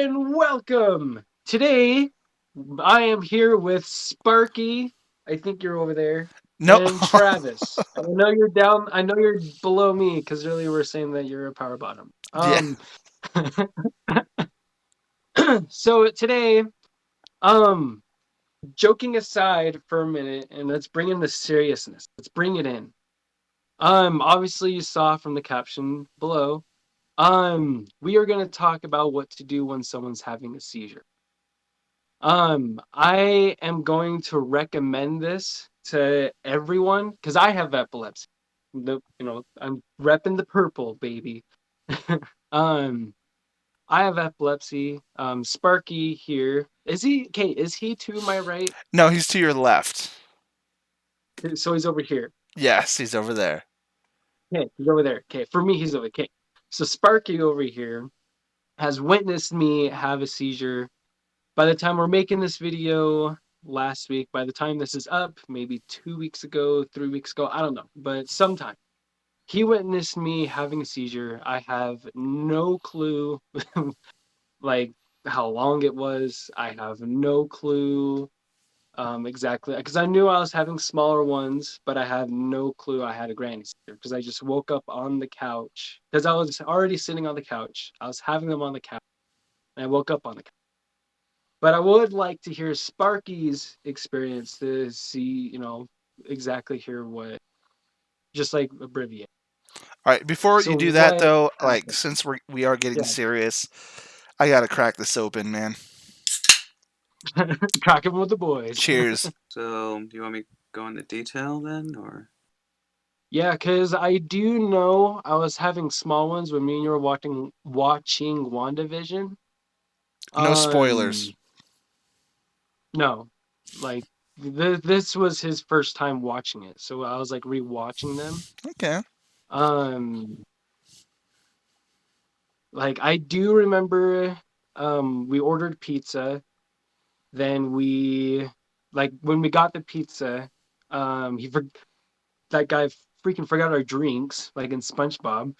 and welcome. Today, I am here with Sparky. I think you're over there, No. and Travis. I know you're down. I know you're below me because earlier we were saying that you're a power bottom. Yeah. So today, um, joking aside for a minute, and let's bring in the seriousness. Let's bring it in. Obviously you saw from the caption below. We are going to talk about what to do when someone's having a seizure. I am going to recommend this to everyone because I have epilepsy. I'm repping the purple, baby. um, I have epilepsy. Sparky here. Is he okay? Is he to my right? No, he's to your left. So he's over here. Yes, he's over there. Okay, he's over there. Okay, for me, he's over. Okay, so Sparky over here has witnessed me have a seizure. By the time we're making this video last week, by the time this is up, maybe 2 weeks ago, 3 weeks ago, I don't know, but sometime he witnessed me having a seizure. I have no clue like how long it was. I have no clue exactly because I knew I was having smaller ones, but I had no clue I had a granny seizure because I just woke up on the couch because I was already sitting on the couch. I was having them on the couch and I woke up on the couch. But I would like to hear Sparky's experience to see, exactly hear what, just like abbreviate. All right, before So you do that what though, like happened? since we are getting Yeah, serious, I got to crack this open, man. cracking with the boys. Cheers. So, do you want me to go into detail then, or? Yeah, because I do know I was having small ones when me and you were watching WandaVision. No spoilers. Um, no, like this was his first time watching it, so I was like rewatching them. Okay. Um, Like I do remember we ordered pizza, then we like when we got the pizza, he that guy freaking forgot our drinks, like in SpongeBob.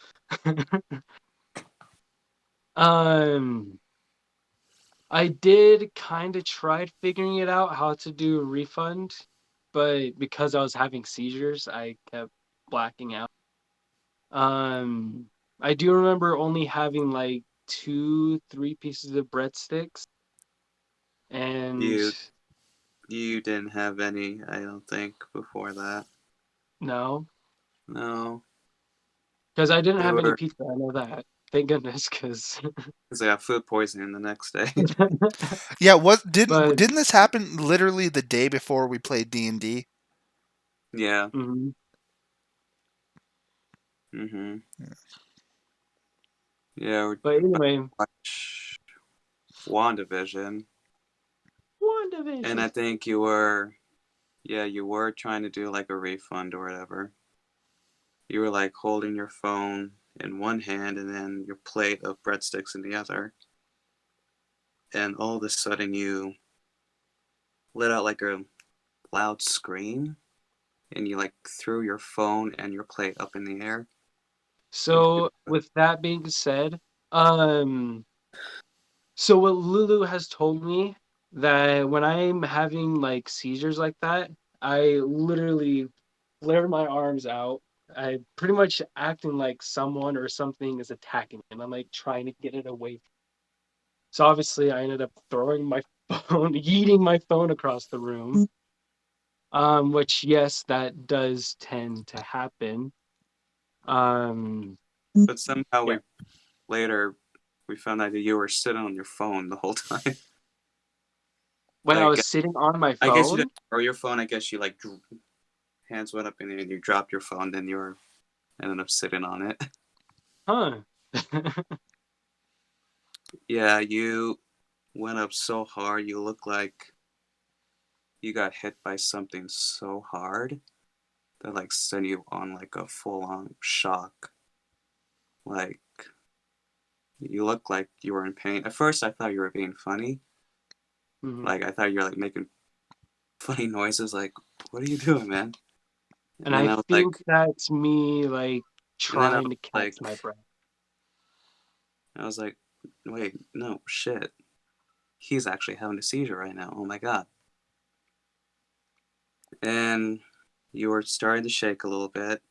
um I did kind of tried figuring it out how to do a refund, but because I was having seizures, I kept blacking out. Um I do remember only having like two, three pieces of breadsticks and You you didn't have any, I don't think, before that. no, No, because I didn't you have any were, pizza. I know that. Thank goodness, because because I got food poisoning the next day. Yeah, what but didn't this happen literally the day before we played D&D? Yeah. mhm. Mhm. Yeah, we're But about anyway, to watch WandaVision, and WandaVision. I think you were trying to do like a refund or whatever. You were like holding your phone in one hand and then your plate of breadsticks in the other, and all of a sudden you let out like a loud scream and you like threw your phone and your plate up in the air. And So with that being said, um, so what Lulu has told me that when I'm having like seizures like that, I literally flare my arms out. I pretty much acting like someone or something is attacking me, and I'm like trying to get it away. So obviously, I ended up throwing my phone, yeeting my phone across the room. Which yes, that does tend to happen. Um, but somehow yeah. we found out that you were sitting on your phone the whole time. When I like was sitting on my I guess you phone, didn't throw your phone. I guess you like hands went up in the air and you dropped your phone. Then you were ended up sitting on it. huh? Yeah, you went up so hard. You look like you got hit by something so hard that like sent you on like a full on shock. Like you look like you were in pain. At first, I thought you were being funny. Mhm. Like I thought you were like making funny noises. Like, what are you doing, man? And And then I I was think like, that's me like and then I trying was to catch like, my breath. I was like, wait, no, shit. He's actually having a seizure right now. Oh my god. And you were starting to shake a little bit.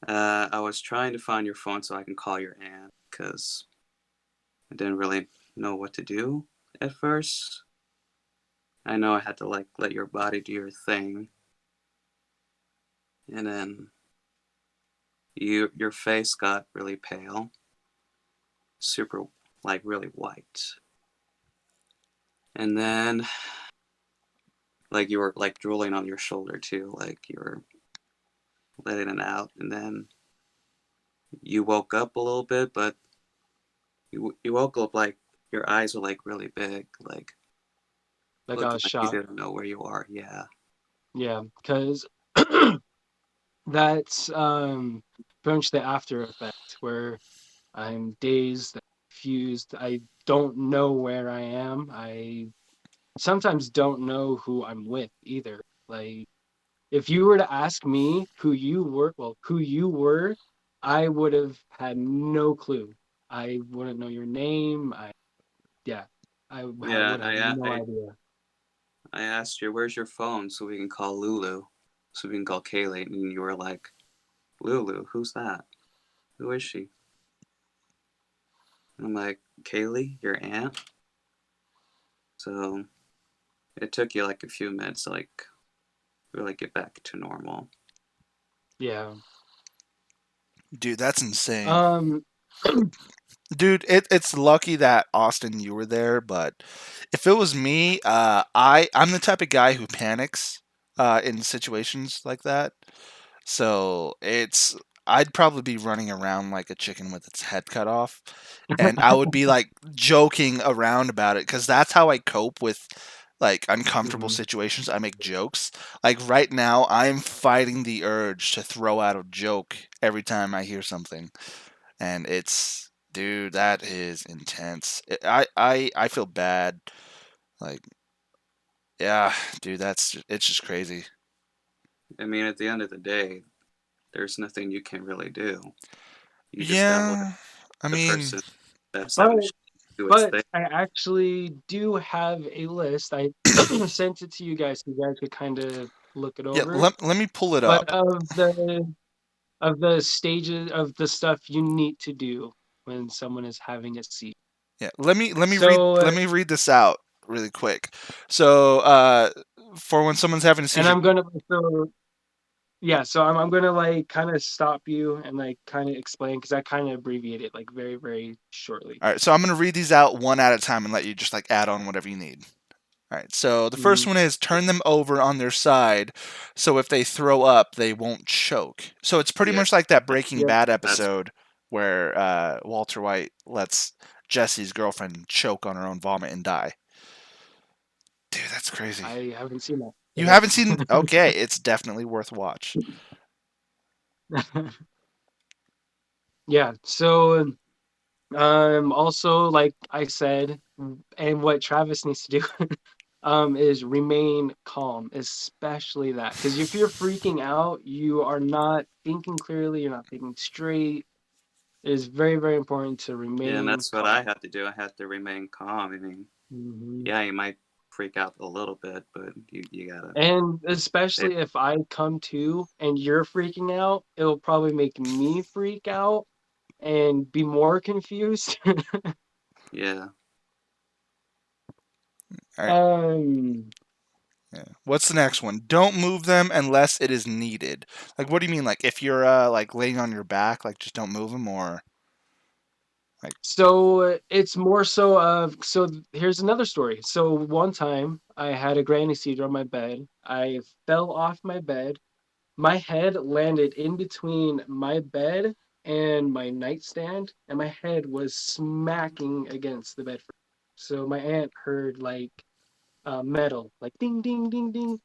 I was trying to find your phone so I can call your aunt because I didn't really know what to do at first. I know I had to like let your body do your thing, and then your face got really pale, super like really white, and then like you were like drooling on your shoulder too, like you were letting it out, and then you woke up a little bit, but you woke up like your eyes were like really big, like Like I looking was like you shocked. didn't know where you are. Yeah, Yeah, because that's pretty much the after effect where I'm dazed, confused. I don't know where I am. I sometimes don't know who I'm with either. Like if you were to ask me who you were, I would have had no clue. I wouldn't know your name. Yeah, I yeah. would have no idea. I asked you, "Where's your phone so we can call Lulu, so we can call Kaylee," and you were like, "Lulu, who's that? Who is she?" And I'm like, "Kaylee, your aunt." So it took you like a few minutes to like really get back to normal. Yeah. Dude, that's insane. Um. Dude, it's lucky that Austin you were there, but if it was me, I'm the type of guy who panics in situations like that. So it's I'd probably be running around like a chicken with its head cut off, and I would be like joking around about it because that's how I cope with like uncomfortable Mhm. situations. I make jokes. Like right now, I'm fighting the urge to throw out a joke every time I hear something, and it's dude, that is intense. I feel bad. Like yeah, dude, it's just crazy. I mean, at the end of the day, there's nothing you can really do. You just gotta let Yeah, I the mean, person that's But having a do its but thing. I actually do have a list. I sent it to you guys so you guys could kind of look it yeah. over. Let me pull it But up. of the stages of the stuff you need to do when someone is having a seizure. Yeah, let So me read this out really quick. So, for when someone's having a and seizure, I'm gonna so yeah, so I'm gonna like kind of stop you and like kind of explain because I kind of abbreviate it like very very shortly. all right. So I'm gonna read these out one at a time and let you just like add on whatever you need. All right. So the first Mhm. one is turn them over on their side, so if they throw up, they won't choke. So it's pretty Yeah, much like that Breaking Yep. Bad that's episode where Walter White lets Jesse's girlfriend choke on her own vomit and die. Dude, that's crazy. I haven't seen that. You Go haven't seen? Okay, it's definitely worth watch. ahead. Yeah. So also like I said, and what Travis needs to do is remain calm, especially that. Because if you're freaking out, you are not thinking clearly, you're not thinking straight. It is very, very important to yeah, and remain that's what I calm. had to do. I had to remain calm. I mean, Hmm. yeah, you might freak out a little bit, but you gotta. And It, especially if I come to and you're freaking out, it'll probably make me freak out and be more confused. All yeah, right. um, Yeah. What's the next one? Don't move them unless it is needed. Like, what do you mean? Like, if you're like laying on your back, like just don't move them, or like, so it's more so of here's another story. So one time I had a granny seizure on my bed. I fell off my bed. My head landed in between my bed and my nightstand, and my head was smacking against the bed. So my aunt heard like metal, like ding, ding, ding, ding.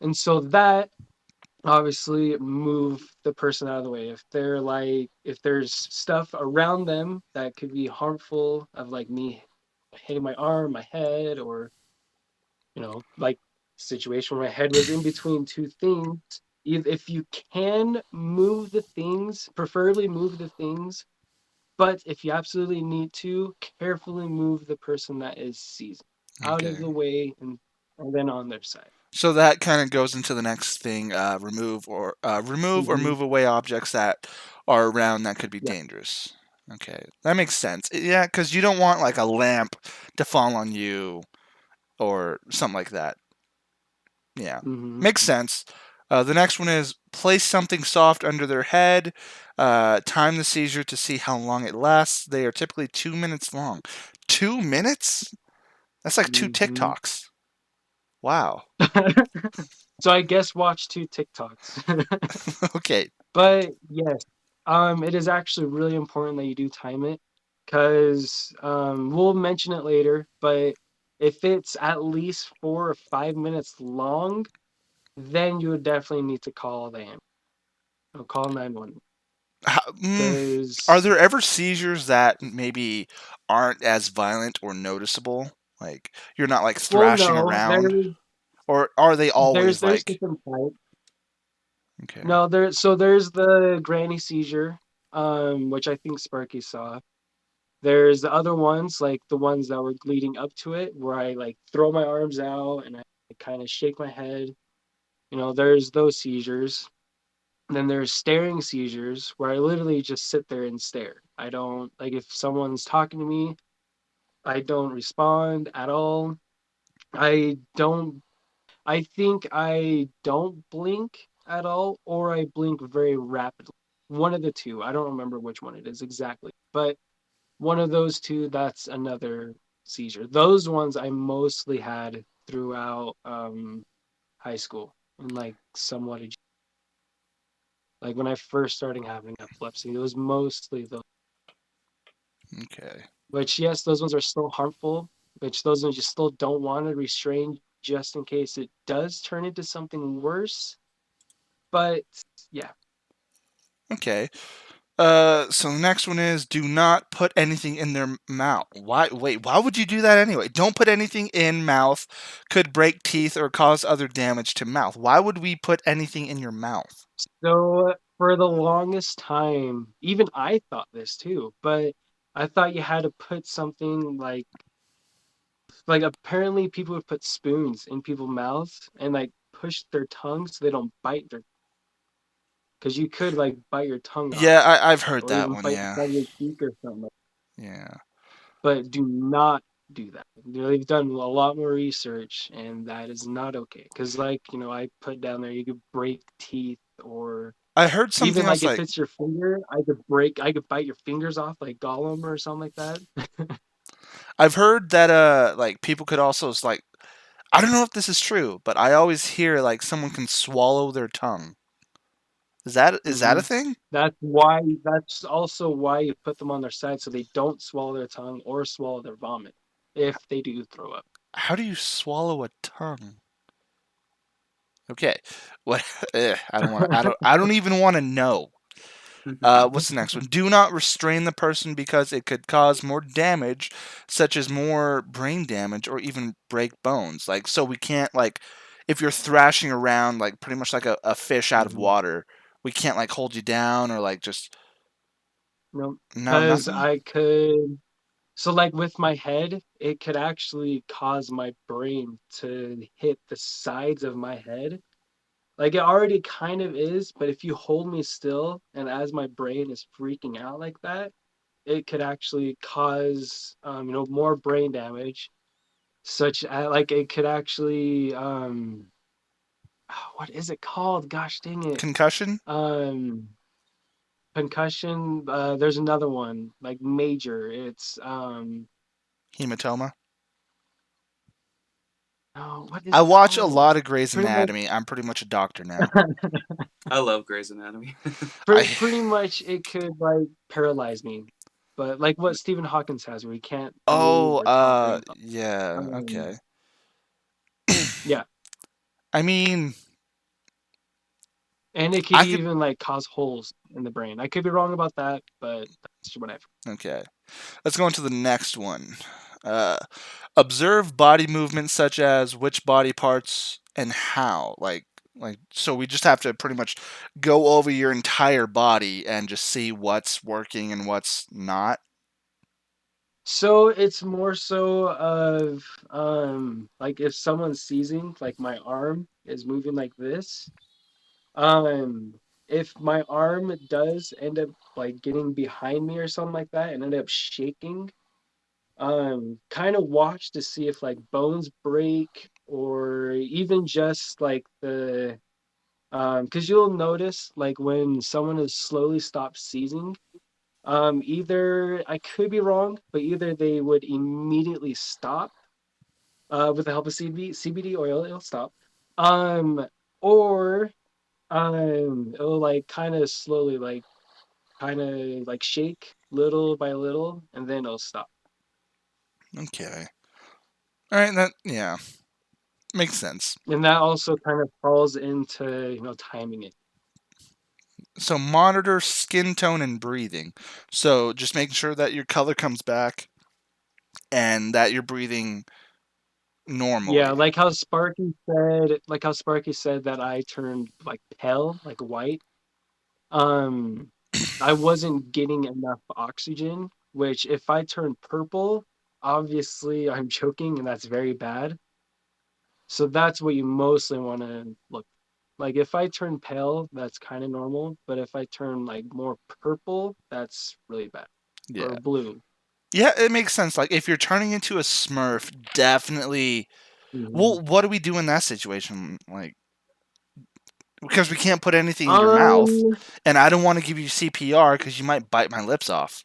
And so that obviously move the person out of the way. If there's stuff around them that could be harmful, of like me hitting my arm, my head, or, like situation where my head was in between two things, if you can move the things, preferably move the things But if you absolutely need to, carefully move the person that is seizing out of Okay. the way and then on their side. So that kind of goes into the next thing: remove or Hmm. move away objects that are around that could be Yeah. dangerous. Okay, that makes sense. Yeah, because you don't want like a lamp to fall on you or something like that. Yeah, Hmm. makes sense. The next one is place something soft under their head. Time the seizure to see how long it lasts. They are typically 2 minutes long. 2 minutes? That's like two Hmm. TikToks. Wow. So I guess watch 2 TikToks. Okay. But yes, it is actually really important that you do time it because we'll mention it later. But if it's at least 4 or 5 minutes long, then you would definitely need to call the ambulance. Or call 911 How, are because there ever seizures that maybe aren't as violent or noticeable? Like you're not like well, thrashing no, around, or are they always there's like different types. okay? No, there's the granny seizure, which I think Sparky saw. There's the other ones, like the ones that were leading up to it, where I like throw my arms out and I kind of shake my head. There's those seizures. And then there's staring seizures, where I literally just sit there and stare. I don't like if someone's talking to me, I don't respond at all. I don't. I think I don't blink at all, or I blink very rapidly. One of the two. I don't remember which one it is exactly, but one of those two, that's another seizure. Those ones I mostly had throughout high school and like somewhat like when I first started having epilepsy. It was mostly those. Okay. Which yes, those ones are still harmful. Which those ones you still don't want to restrain just in case it does turn into something worse. But yeah. Okay. So the next one is do not put anything in their mouth. Why? Wait, why would you do that anyway? Don't put anything in mouth. Could break teeth or cause other damage to mouth. Why would we put anything in your mouth? So for the longest time, even I thought this too, but I thought you had to put something like apparently people would put spoons in people's mouths and like push their tongue so they don't bite their because you could like bite your tongue off Yeah, I've heard or that even one. bite the Yeah. side of your cheek or something. Yeah. But do not do that. They've done a lot more research and that is not okay. Because I put down there you could break teeth or I heard something even like else if like it's your finger, I could bite your fingers off like Gollum or something like that. I've heard that like people could also like I don't know if this is true, but I always hear like someone can swallow their tongue. Is that a Hmm. thing? That's also why you put them on their side so they don't swallow their tongue or swallow their vomit if they do throw up. How do you swallow a tongue? Okay. What I don't want to I don't even want to know. What's the next one? Do not restrain the person because it could cause more damage, such as more brain damage or even break bones. Like, so we can't, like, if you're thrashing around, like, pretty much like a fish out of Hmm. water, we can't, like, hold you down or, like, just, No, no, because nothing? I could. So, like with my head, it could actually cause my brain to hit the sides of my head. Like it already kind of is, but if you hold me still and as my brain is freaking out like that, it could actually cause, more brain damage, such as like it could actually, what is it called? Gosh dang it. Concussion? Um, concussion. There's another one like major. It's Hematoma? oh, what is I it watch a called? lot of Grey's Pretty much, Anatomy. I'm pretty much a doctor now. I love Grey's Anatomy. I, pretty much it could like paralyze me, but like what Stephen Hawkins has, where he can't move oh, or talk or anything. yeah, Um, okay. yeah, I mean, and it could I could, even like cause holes in the brain. I could be wrong about that, but that's what I've. okay. Let's go on to the next one. Uh, observe body movements such as which body parts and how. Like, Like, so we just have to pretty much go over your entire body and just see what's working and what's not. So it's more so of like if someone's seizing, like my arm is moving like this. Um if my arm does end up like getting behind me or something like that and end up shaking, kind of watch to see if like bones break or even just like the because you'll notice like when someone has slowly stopped seizing, either I could be wrong, but either they would immediately stop with the help of CBD oil, it'll stop, um, or it'll like kind of slowly like kind of like shake little by little, and then it'll stop. Okay. All right. That, yeah, makes sense. And that also kind of falls into timing it. So monitor skin tone and breathing. So just making sure that your color comes back and that you're breathing Yeah, normally. like how Sparky said that I turned like pale, like white. Um, I wasn't getting enough oxygen, which if I turn purple, obviously I'm choking and that's very bad. So that's what you mostly want to look. Like if I turn pale, that's kind of normal, but if I turn like more purple, that's really bad. Or Yeah. blue. Yeah, it makes sense. Like if you're turning into a Smurf, definitely. Mhm. Well, what do we do in that situation? Like, because we can't put anything in your mouth, Um, and I don't want to give you CPR because you might bite my lips off.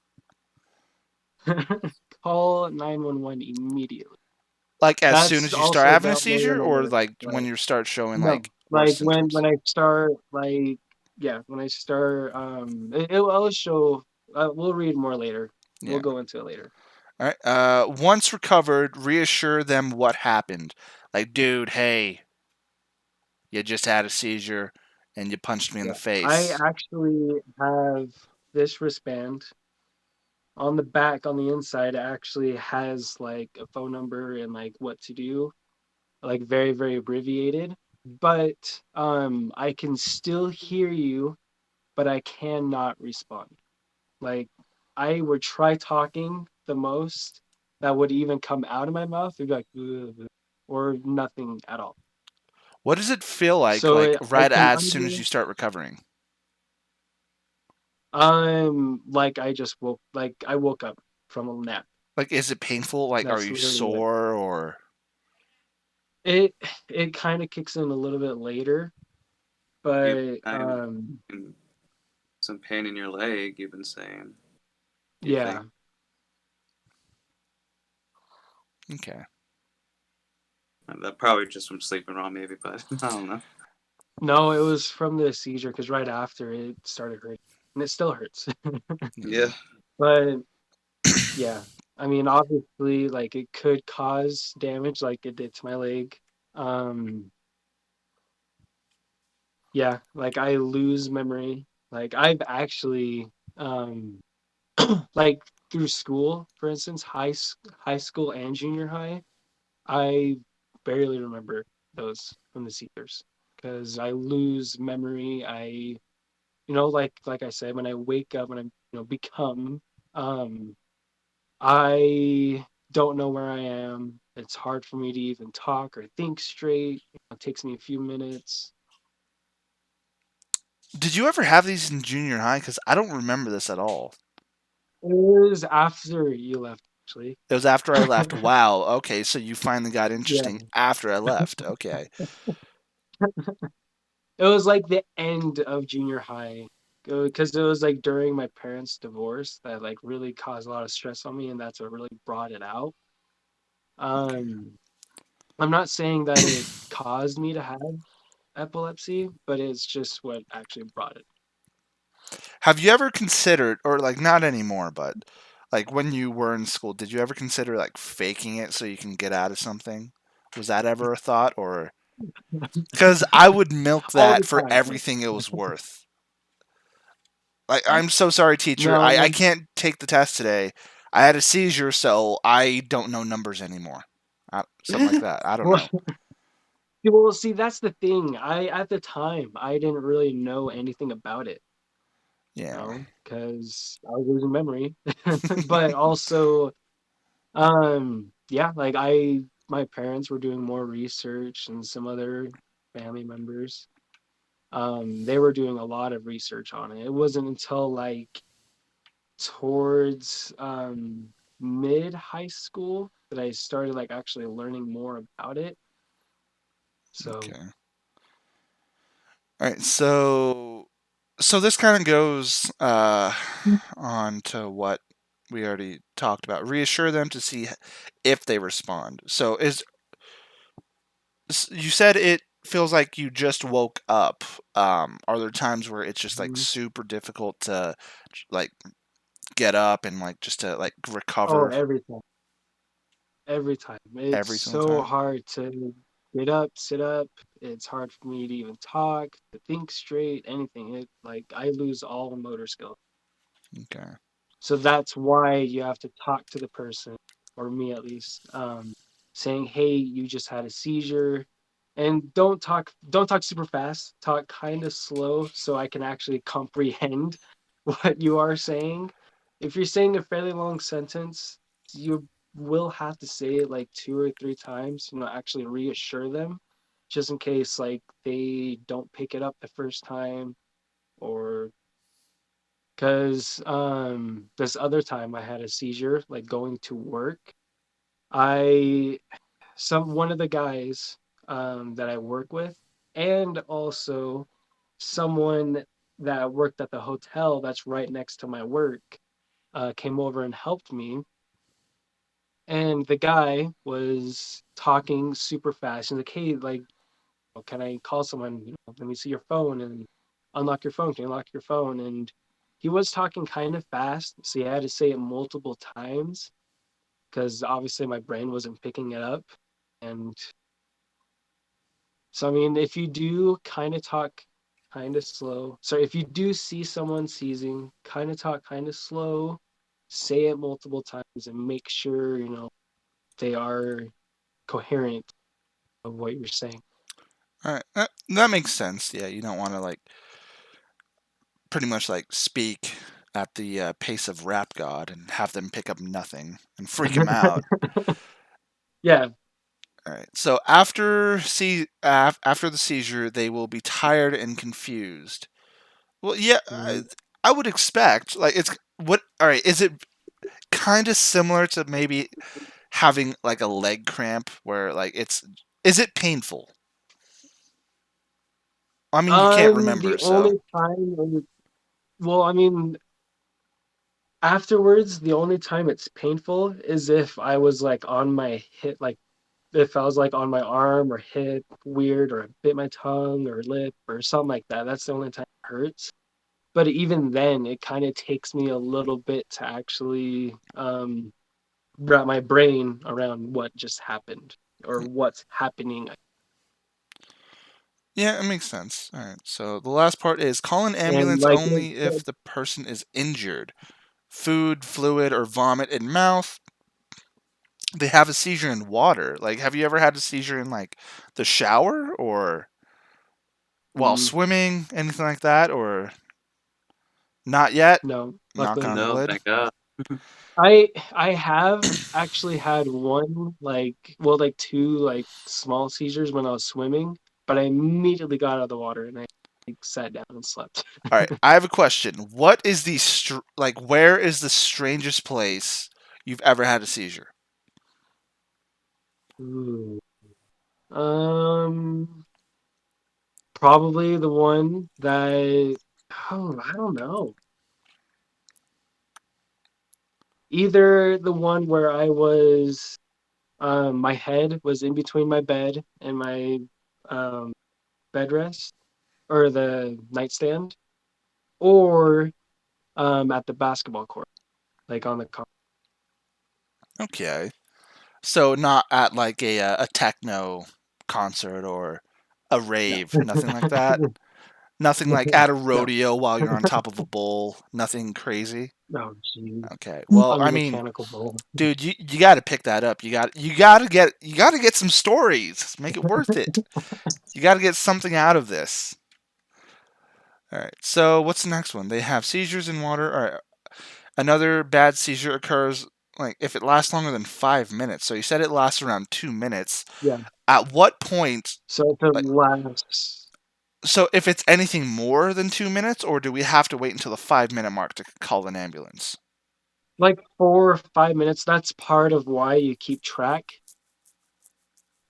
call 911 immediately. Like as soon That's as you start also having a available seizure, in or alert. like when But you start showing no, like worse like when symptoms. I start like yeah, when I start it'll show. We'll read more later. We'll Yeah. go into it later. All right. Once recovered, reassure them what happened. Like, dude, hey, you just had a seizure, and you punched me in the Yeah, I face. actually have this wristband on the back on the inside. It actually has like a phone number and like what to do, like very very abbreviated. But I can still hear you, but I cannot respond. Like I would try talking the most that would even come out of my mouth would be like "Ugh," or nothing at all. What does it feel So like I right can as soon as under you start recovering? like I woke up from a nap. Like, is it painful? Like, are That's you literally what sore or it it kind of kicks in a little bit later, You but and some pain in your leg, you've been saying. Do you think? yeah. okay? That probably just from sleeping wrong, maybe, but I don't know. No, it was from the seizure because right after it started hurting, and it still hurts. Yeah. Yeah. But yeah, I mean, obviously, like it could cause damage, like it did to my leg. Um, yeah, like I lose memory. Like I've actually, like through school, for instance, high school and junior high, I barely remember those from the Seizures because I lose memory. Like I said, when I wake up, when I become, um, I don't know where I am. It's hard for me to even talk or think straight. It takes me a few minutes. Did you ever have these in junior high? Because I don't remember this at all. It was after you left, actually. It was after I left. Wow. Okay, so you finally got Yeah. interesting after I left. Okay. It was like the end of junior high because it was like during my parents' divorce that like really caused a lot of stress on me, and that's what really brought it out. Okay. Um, I'm not saying that it caused me to have epilepsy, but it's just what actually brought it. Have you ever considered, or like not anymore, but like when you were in school, did you ever consider like faking it so you can get out of something? Was that ever a thought, or because I would milk All that the for time. everything it was worth. Like, I'm so sorry, teacher. No, I like can't take the test today. I had a seizure, so I don't know numbers anymore. Something like that. I don't well, know. Well, see, that's the thing. At the time, I didn't really know anything about it, Yeah. because I was losing memory. But also, yeah, like my parents were doing more research and some other family members. They were doing a lot of research on it. It wasn't until like towards mid high school that I started like actually learning more about it. So, Okay. All right. So this kind of goes on to what we already talked about. Reassure them to see if they respond. So you said it feels like you just woke up. Are there times where it's just like mhm. super difficult to like get up and like just to like Oh, recover every time. It's every single so time? hard to get up, sit up. It's hard for me to even talk, to think straight, anything. It like I lose all motor skill. Okay. So that's why you have to talk to the person, or me at least, saying, "Hey, you just had a seizure," and don't talk super fast. Talk kind of slow so I can actually comprehend what you are saying. If you're saying a fairly long sentence, you will have to say it like two or three times. Actually reassure them, just in case like they don't pick it up the first time, or because this other time I had a seizure like going to work. I some one of the guys that I work with, and also someone that worked at the hotel that's right next to my work, came over and helped me. And the guy was talking super fast. He's like, "Hey, like, can I call someone? Let me see your phone and unlock your phone. Can you unlock your phone?" And he was talking kind of fast, so he had to say it multiple times because obviously my brain wasn't picking it up. And so, I mean, if you do kind of talk kind of slow, so if you do see someone seizing, kind of talk kind of slow, say it multiple times, and make sure they are coherent of what you're saying. All right. That makes sense. Yeah, you don't want to like pretty much like speak at the pace of Rap God and have them pick up nothing and freak him out. Yeah. All right. So after the seizure, they will be tired and confused. Well, yeah, Mhm. I would expect like it's what. All right. Is it kind of similar to maybe having like a leg cramp where like it's is it painful? I mean, you can't The remember, so only time, well, I mean, afterwards, the only time it's painful is if I was like on my hip, like if I was like on my arm or hip weird, or bit my tongue or lip or something like that. That's the only time it hurts. But even then, it kind of takes me a little bit to actually wrap my brain around what just happened or what's happening. yeah, it makes sense. All right. So the last part is call an And ambulance like, only if the person is injured. Food, fluid, or vomit in mouth. They have a seizure in water. Like, have you ever had a seizure in like the shower or while mm, swimming, anything like that, or not yet? no, Knock luckily on no. No, wood. thank God. I have actually had one, like, well, like two like small seizures when I was swimming, but I immediately got out of the water and I like sat down and slept. All right, I have a question. What is the like? Where is the strangest place you've ever had a seizure? Ooh. Um, Probably the one that, oh, I don't know. Either the one where I was, my head was in between my bed and my um bed rest, or the nightstand, or at the basketball court, like on the Okay, so not at like a techno concert or a rave, nothing like that. Nothing like at a No. rodeo while you're on top of a bull. Nothing crazy. Oh, jeez. Okay. Well, On I the mean, mechanical bull. dude, you got to pick that up. You got to get some stories. Make it worth it. You got to get something out of this. All right. So what's the next one? They have seizures in water. All right. Another bad seizure occurs like if it lasts longer than 5 minutes. So you said it lasts around 2 minutes. Yeah. At what point? So if it Like, lasts so if it's anything more than 2 minutes, or do we have to wait until the 5 minute mark to call an ambulance? like 4 or 5 minutes, that's part of why you keep track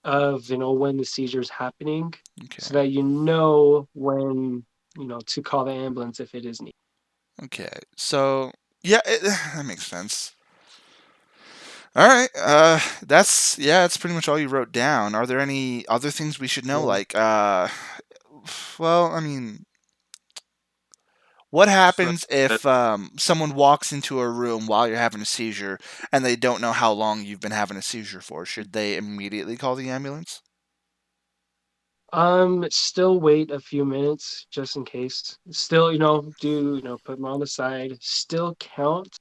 of, when the seizure's happening, so Okay. that you know when, to call the ambulance if it is needed. Okay. So yeah, that makes sense. All right. That's pretty much all you wrote down. Are there any other things we should know? Yeah. Like, well, I mean, what So happens that if someone walks into a room while you're having a seizure and they don't know how long you've been having a seizure for? Should they immediately call the ambulance? Still wait a few minutes just in case. Still, put them on the side. Still count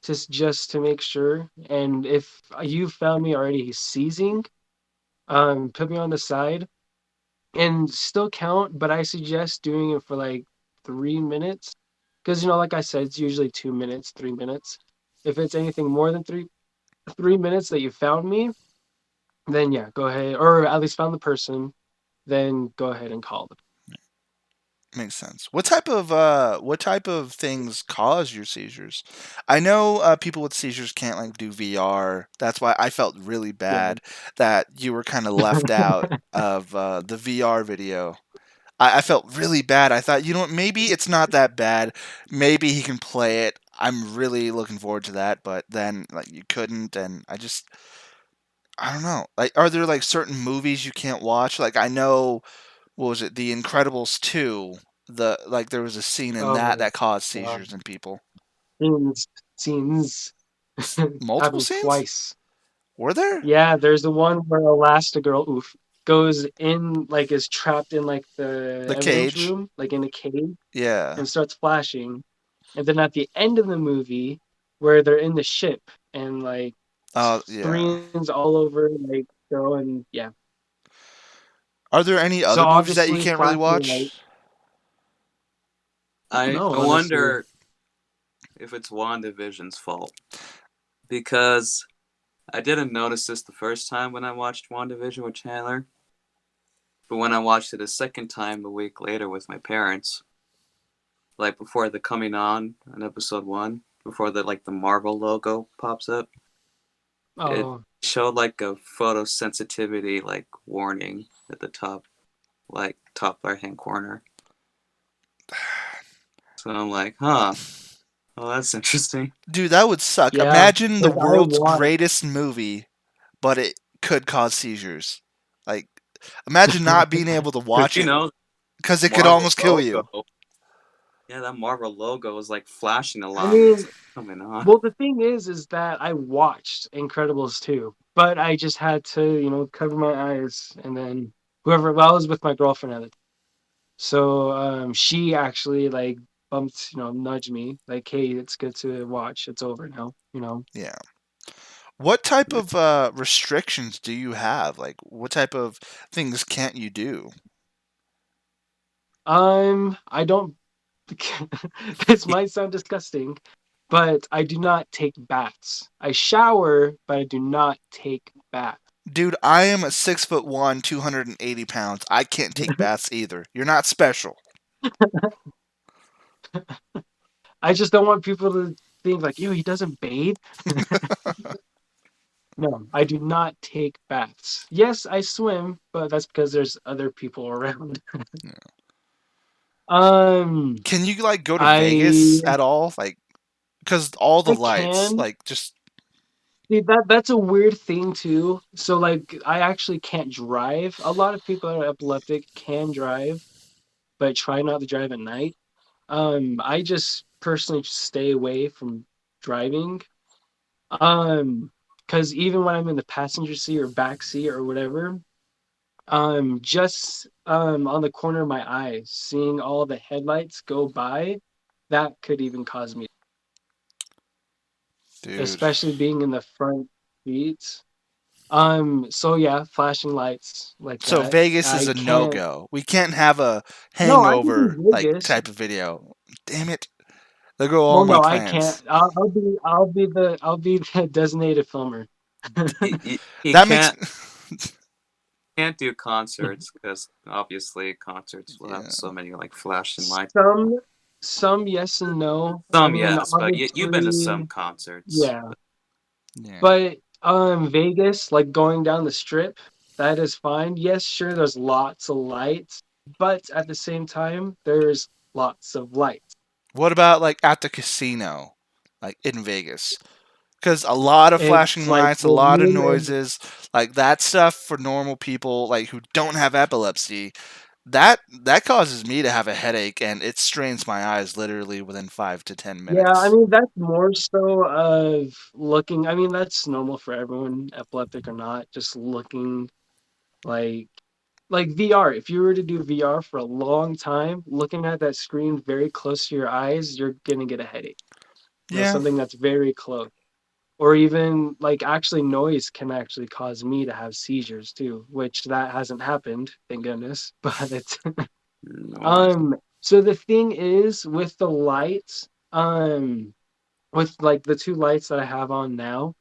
just to make sure. And if you found me already seizing, put me on the side and still count. But I suggest doing it for like 3 minutes, because like I said, it's usually 2 minutes, 3 minutes. If it's anything more than three minutes that you found me, then yeah, go ahead, or at least found the person. Then go ahead and call them. Makes sense. What type of things cause your seizures? I know people with seizures can't like do VR. That's why I felt really Yeah. bad that you were kind of left out of the VR video. I felt really bad. I thought, maybe it's not that bad. Maybe he can play it. I'm really looking forward to that. But then, like, you couldn't, and I don't know. Like, are there like certain movies you can't watch? Like, I know, what was it, The Incredibles 2? There was a scene in Oh that my that caused god. seizures in people. Scenes Multiple happened scenes? twice. Were there? Yeah, there's the one where Elastigirl, goes in, like, is trapped in like the The evidence cage? room, like in a cave, Yeah. and starts flashing. And then at the end of the movie, where they're in the ship and like Oh, yeah. screens all over, like go and yeah. Are there any So other movies that you obviously can't really flashing light. watch? I don't I know, I honestly. wonder if it's WandaVision's fault because I didn't notice this the first time when I watched WandaVision with Chandler, but when I watched it a second time a week later with my parents, like before the coming on episode one, before the Marvel logo pops up, it Oh, showed like a photosensitivity warning at the top, top right hand corner. So I'm like, huh, oh that's interesting. Dude, that would suck. yeah. Imagine the Because I world's watched. greatest movie, but it could cause seizures. Like, imagine not being able to Because watch it the because it could Marvel almost kill logo, you. yeah, that Marvel logo was like flashing a I lot when mean, it's coming on. well, the thing is that I watched Incredibles 2, but I just had to, cover my eyes, and then I was with my girlfriend at it. So she actually like bumped, nudged me, like, hey, it's good to watch. It's over now. Yeah. What type of restrictions do you have? Like, what type of things can't you do? I don't, this might sound disgusting, but I do not take baths. I shower, but I do not take baths. Dude, I am a 6'1", 280 pounds. I can't take baths either. You're not special. I just don't want people to think like, he doesn't bathe. No, I do not take baths. Yes, I swim, but that's because there's other people around. Um, Can you like go to I Vegas at all? Like, because all the I lights, can. like, just See, that's a weird thing too. So like I actually can't drive. A lot of people that are epileptic can drive, but try not to drive at night. I just personally stay away from driving. Um, because even when I'm in the passenger seat or back seat or whatever, Just on the corner of my eye, seeing all the headlights go by, that could even cause me, Dude. especially being in the front seats. So yeah, flashing lights like So that. Vegas is I a no can't. go. We can't have a No, I can hangover do like Vegas. type of video. Damn it. There go all Well, my no, I can't. plans. I'll be the designated filmer. He That makes can't do concerts because obviously concerts will have yeah. so many like flashing lights. Some, some yes and no. I Some mean, yes, but you've been to some obviously, concerts. yeah. Yeah. But Vegas, like going down the strip, that is fine. Yes, sure, there's lots of lights, but at the same time, there's lots of lights. What about like at the casino? Like in Vegas? Because a lot of It's flashing like lights, a with lot of me, noises, like that stuff for normal people like who don't have epilepsy, that causes me to have a headache and it strains my eyes literally within 5 to 10 yeah, I minutes. mean that's more so of looking. I mean that's normal for everyone, epileptic or not, just looking like VR. If you were to do VR for a long time, looking at that screen very close to your eyes, you're gonna get a headache. Yeah. Something that's very close. Or even like actually noise can actually cause me to have seizures too, which that hasn't happened, thank goodness. But it's Noise. so the thing is with the lights, with like the two lights that I have on now,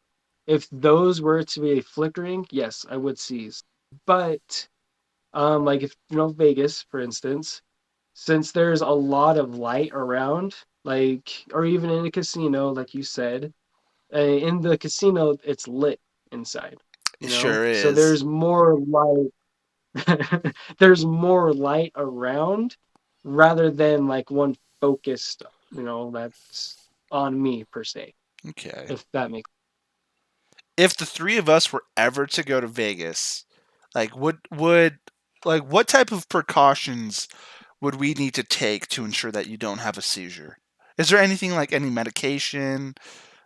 if those were to be flickering, yes, I would seize. But like if Vegas, for instance, since there's a lot of light around, like or even in a casino, like you said, in the casino it's lit inside, It sure so is. there's more light. There's more light around rather than like one focused, that's on me per se, Okay. if that makes. If the three of us were ever to go to Vegas, like would like what type of precautions would we need to take to ensure that you don't have a seizure? Is there anything like any medication,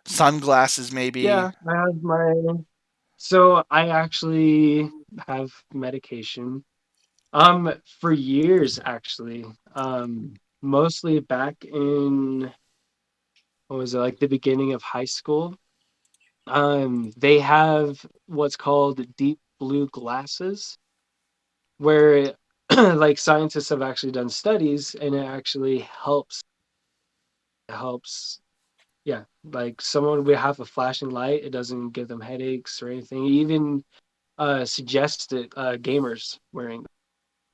sunglasses maybe? Yeah, I have my so I actually have medication for years actually, mostly back in, what was it, like the beginning of high school. They have what's called deep blue glasses, where like scientists have actually done studies, and it actually helps. Yeah, like someone would have a flashing light, it doesn't give them headaches or anything. It even suggested gamers wearing,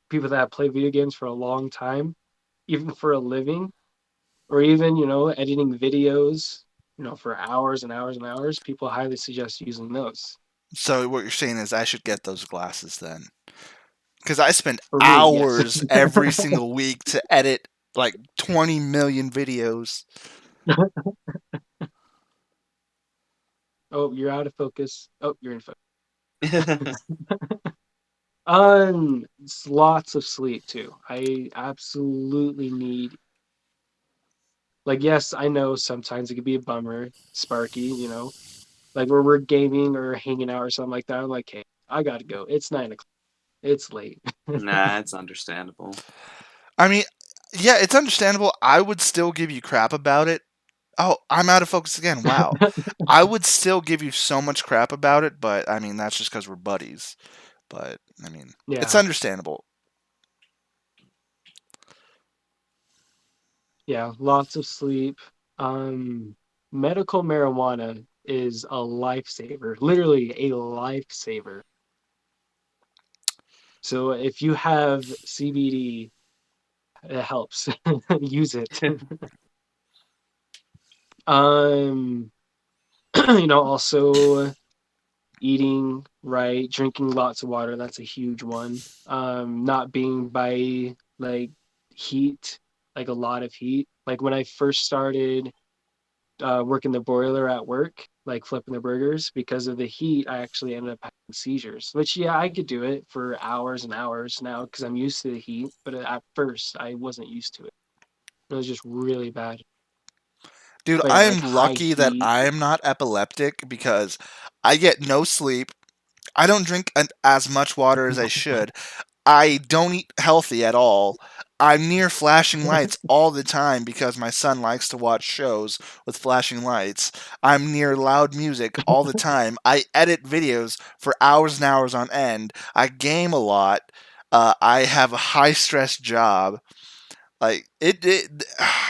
people that play video games for a long time, even for a living, or even editing videos, for hours and hours and hours. People highly suggest using those. So what you're saying is I should get those glasses then. Because I spend For me, yes. hours every single week to edit like 20 million videos. Oh, you're out of focus. Oh, you're in focus. Yeah. Lots of sleep too. I absolutely need, like, yes, I know sometimes it could be a bummer, Sparky, like where we're gaming or hanging out or something like that. I'm like, hey, I gotta go. It's 9 o'clock. It's late. Nah, it's understandable. I mean, yeah, it's understandable. I would still give you crap about it. Oh, I'm out of focus again. Wow. I would still give you so much crap about it, but I mean, that's just because we're buddies. But I mean, it's Yeah, understandable. yeah, lots of sleep. Um, Medical marijuana is a lifesaver, literally a lifesaver. So if you have CBD, it helps. Use it. Um, also eating right, drinking lots of water, that's a huge one. Not being by like heat, like a lot of heat. Like when I first started working the broiler at work, like flipping the burgers, because of the heat, I actually ended up having seizures. Which, yeah, I could do it for hours and hours now because I'm used to the heat. But at first, I wasn't used to it. It was just really bad. Dude, But yeah, I like am high lucky that heat. I am not epileptic because I get no sleep. I don't drink as much water as I should. I don't eat healthy at all. I'm near flashing lights all the time because my son likes to watch shows with flashing lights. I'm near loud music all the time. I edit videos for hours and hours on end. I game a lot. I have a high stress job. Like it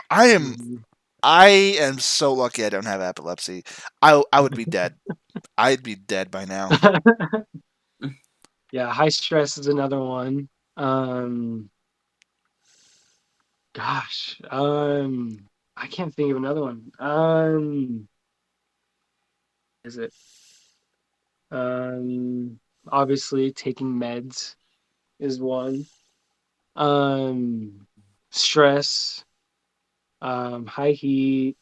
I am Mhm. I am so lucky I don't have epilepsy. I would be dead. I'd be dead by now. Yeah, high stress is another one. Um, gosh, I can't think of another one. Is it obviously taking meds is one. Um, stress, high heat,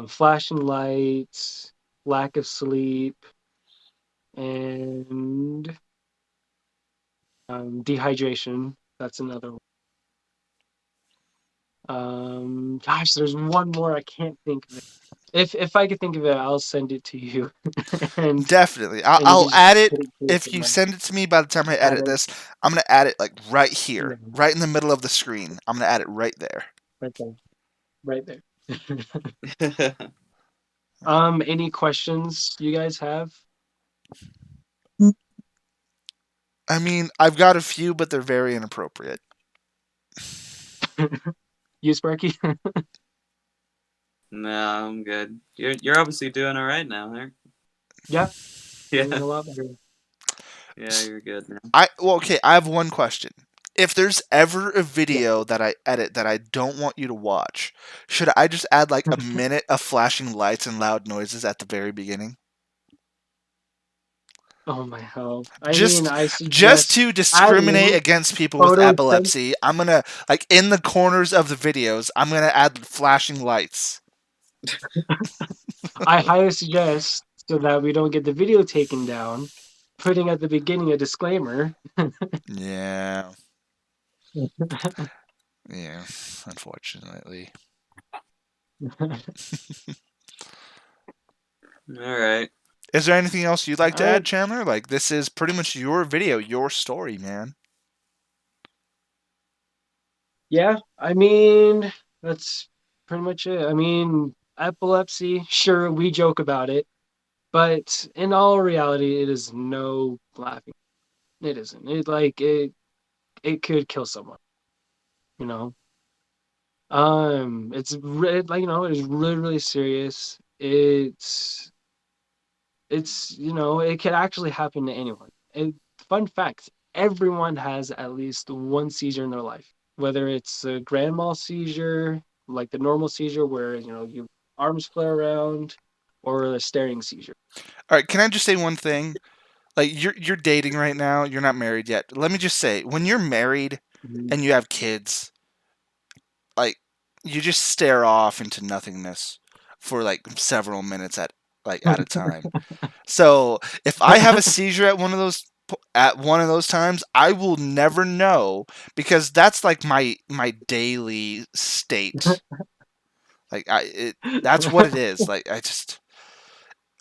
flashing lights, lack of sleep, and dehydration. That's another one. Gosh, there's one more I can't think of it. If I could think of it, I'll send it to you, and Definitely. and you can I'll just add it put it to your if you command. send it to me by the time I Add edit it. this. I'm going to add it like right Yeah, here, right in the middle of the screen. I'm going to add it right there. right there, right there. Any questions you guys have? I mean, I've got a few, but they're very inappropriate. You, Sparky? No, I'm good. You're obviously doing all right now, Eric. Yeah, doing Yeah, a lot better. yeah, you're good now. Okay, I have one question. If there's ever a Yeah. video that I edit that I don't want you to watch, should I just add like a minute of flashing lights and loud noises at the very beginning? Oh my hell. I mean, Just I just suggest to discriminate adding against people with photo sen- epilepsy, I'm going to like in the corners of the videos, I'm going to add flashing lights. I highly suggest so that we don't get the video taken down, putting at the beginning a disclaimer. Yeah. Yeah, unfortunately. All right. Is there anything else you'd like to All right. add, Chandler? Like, this is pretty much your video, your story, man. Yeah, I mean, that's pretty much it. I mean, epilepsy, sure, we joke about it, but in all reality, it is no laughing. It isn't. It could kill someone, you know. Like it's really really serious. It's it could actually happen to anyone. Fun fact: everyone has at least one seizure in their life, whether it's a grand mal seizure, like the normal seizure where your arms flare around, or a staring seizure. All right, can I just say one thing? Like, you're dating right now. You're not married yet. Let me just say, when you're married Mhm. and you have kids, like, you just stare off into nothingness for like several minutes at a time. So if I have a seizure at one of those times, I will never know because that's like my daily state. Like that's what it is. Like I just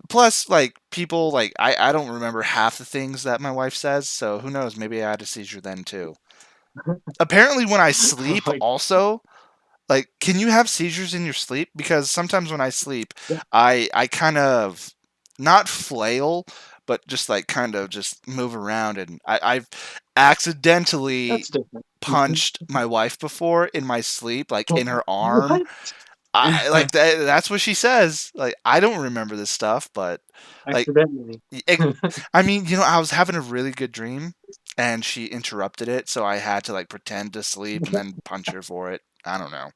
plus like people like I don't remember half the things that my wife says, so who knows? Maybe I had a seizure then too. Apparently, when I sleep, Like, also like, can you have seizures in your sleep? Because sometimes when I sleep, yeah, I kind of not flail, but just like kind of just move around, and I've accidentally that's different. punched my wife before in my sleep, like in her arm. What? I like that's what she says. Like I don't remember this stuff, but like Accidentally. it, I mean, I was having a really good dream, and she interrupted it, so I had to like pretend to sleep and then punch her for it. I don't know.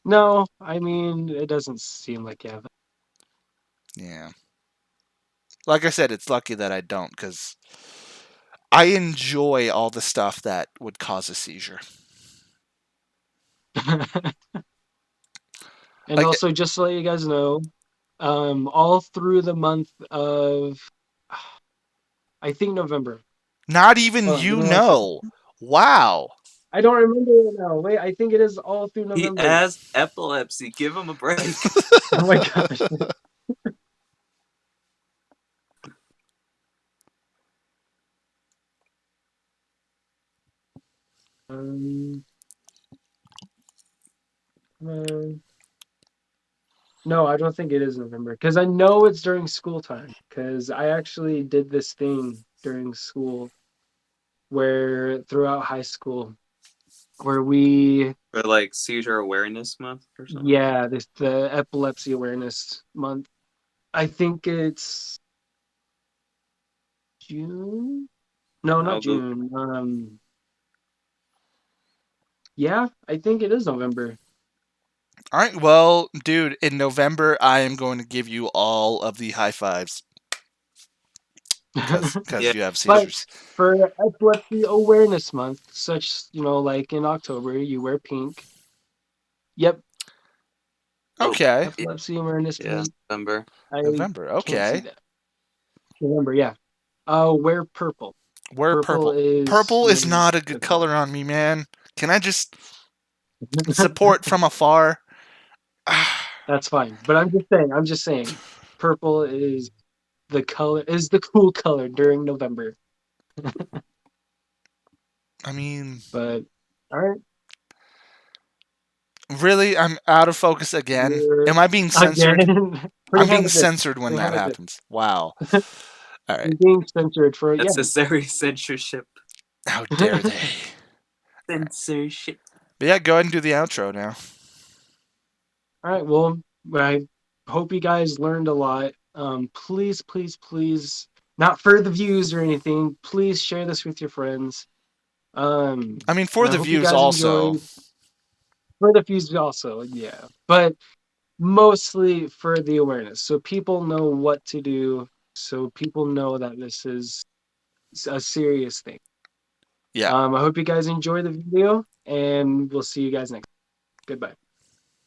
No, I mean it doesn't seem like you have. Yeah. Like I said, it's lucky that I don't because I enjoy all the stuff that would cause a seizure. And Like, also, just to let you guys know, all through the month of, I think November. not even Oh, give you me one second. know. Wow. I don't remember it now. Wait, I think it is all through He November. has epilepsy. Give him a break. Oh my gosh. Um, uh, no, I don't think it is November because I know it's during school time because I actually did this thing during school where throughout high school where we Or like Seizure Awareness Month or something. yeah, this the epilepsy awareness month. I think it's June. No, not I'll go. June. Yeah, I think it is November. All right, well, dude, in November I am going to give you all of the high fives Yeah. because you have But seizures. for Epilepsy Awareness Month, such like in October, you wear pink. Yep, Oh, Okay, yeah, Epilepsy Awareness yeah, Month. November. I November. can't see Okay, that. November, yeah. Wear purple. we're Purple purple. is Purple is not a the good color. color on me, man. Can I just support from afar? That's fine. But I'm just saying, purple is the color is the cool color during November. I mean, But all right, really, I'm out of focus again. you're Am I being censored? again I'm pretty much being this. censored when Pretty that much this. happens. Wow. All right. You're being censored for yeah. Necessary censorship. How dare they? Censorship. But yeah, go ahead and do the outro now. All right, well, I hope you guys learned a lot. Please, please, please, not for the views or anything. Please share this with your friends. I mean, for And I the hope you views guys also. enjoyed for the views also, yeah. But mostly for the awareness, so people know what to do, so people know that this is a serious thing. Yeah. I hope you guys enjoy the video, and we'll see you guys next. Goodbye.